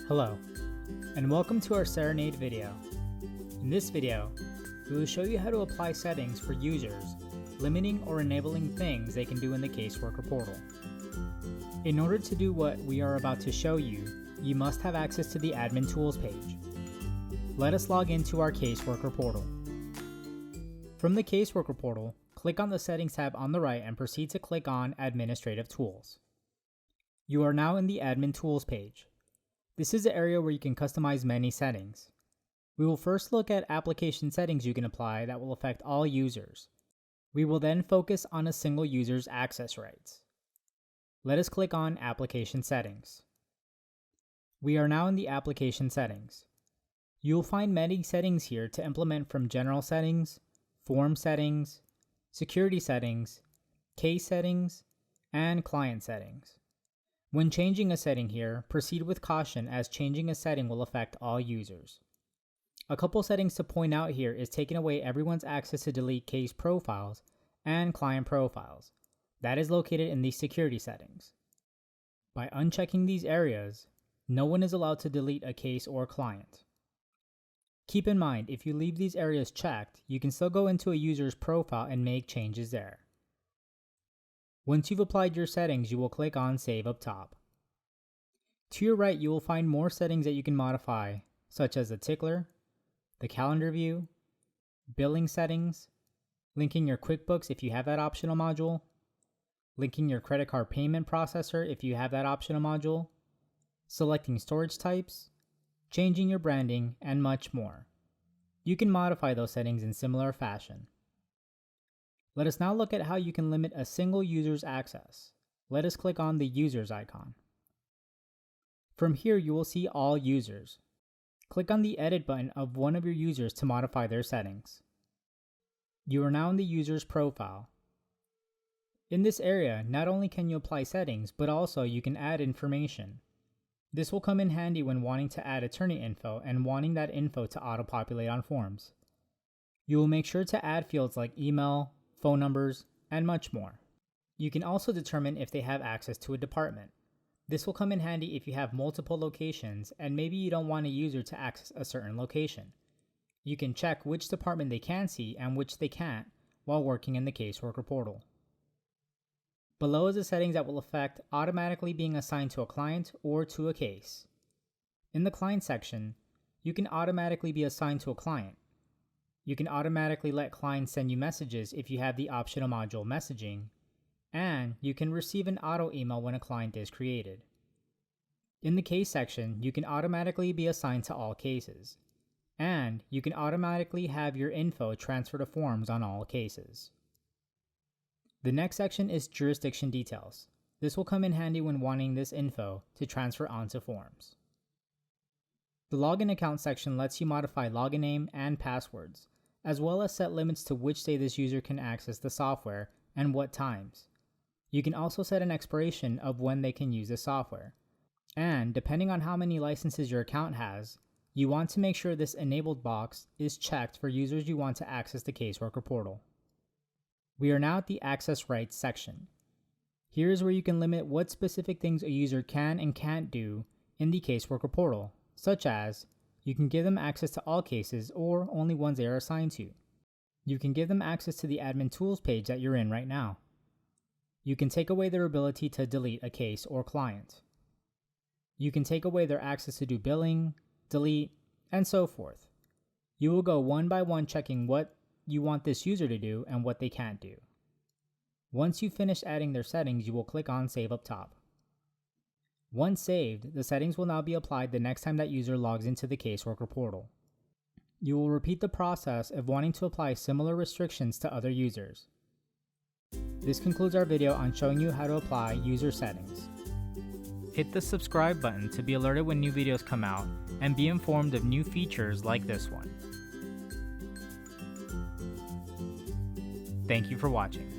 Hello, and welcome to our Cerenade video. In this video, we will show you how to apply settings for users, limiting or enabling things they can do in the Caseworker portal. In order to do what we are about to show you, you must have access to the Admin Tools page. Let us log into our Caseworker portal. From the Caseworker portal, click on the Settings tab on the right and proceed to click on Administrative Tools. You are now in the Admin Tools page. This is the area where you can customize many settings. We will first look at application settings you can apply that will affect all users. We will then focus on a single user's access rights. Let us click on Application Settings. We are now in the Application Settings. You will find many settings here to implement, from General Settings, Form Settings, Security Settings, Case Settings, and Client Settings. When changing a setting here, proceed with caution, as changing a setting will affect all users. A couple settings to point out here is taking away everyone's access to delete case profiles and client profiles. That is located in the security settings. By unchecking these areas, no one is allowed to delete a case or client. Keep in mind, if you leave these areas checked, you can still go into a user's profile and make changes there. Once you've applied your settings, you will click on Save up top. To your right, you will find more settings that you can modify, such as the tickler, the calendar view, billing settings, linking your QuickBooks if you have that optional module, linking your credit card payment processor if you have that optional module, selecting storage types, changing your branding, and much more. You can modify those settings in similar fashion. Let us now look at how you can limit a single user's access. Let us click on the Users icon. From here, you will see All Users. Click on the Edit button of one of your users to modify their settings. You are now in the user's profile. In this area, not only can you apply settings, but also you can add information. This will come in handy when wanting to add attorney info and wanting that info to auto-populate on forms. You will make sure to add fields like email, phone numbers, and much more. You can also determine if they have access to a department. This will come in handy if you have multiple locations and maybe you don't want a user to access a certain location. You can check which department they can see and which they can't while working in the Caseworker portal. Below is the settings that will affect automatically being assigned to a client or to a case. In the Client section, you can automatically be assigned to a client. You can automatically let clients send you messages if you have the optional module Messaging, and you can receive an auto email when a client is created. In the Case section, you can automatically be assigned to all cases, and you can automatically have your info transferred to forms on all cases. The next section is Jurisdiction Details. This will come in handy when wanting this info to transfer onto forms. The Login Account section lets you modify login name and passwords, as well as set limits to which day this user can access the software and what times. You can also set an expiration of when they can use the software. And depending on how many licenses your account has, you want to make sure this enabled box is checked for users you want to access the Caseworker portal. We are now at the Access Rights section. Here is where you can limit what specific things a user can and can't do in the Caseworker portal, such as you can give them access to all cases or only ones they are assigned to. You can give them access to the Admin Tools page that you're in right now. You can take away their ability to delete a case or client. You can take away their access to do billing, delete, and so forth. You will go one by one checking what you want this user to do and what they can't do. Once you've finished adding their settings, you will click on Save up top. Once saved, the settings will now be applied the next time that user logs into the Caseworker portal. You will repeat the process of wanting to apply similar restrictions to other users. This concludes our video on showing you how to apply user settings. Hit the subscribe button to be alerted when new videos come out and be informed of new features like this one. Thank you for watching.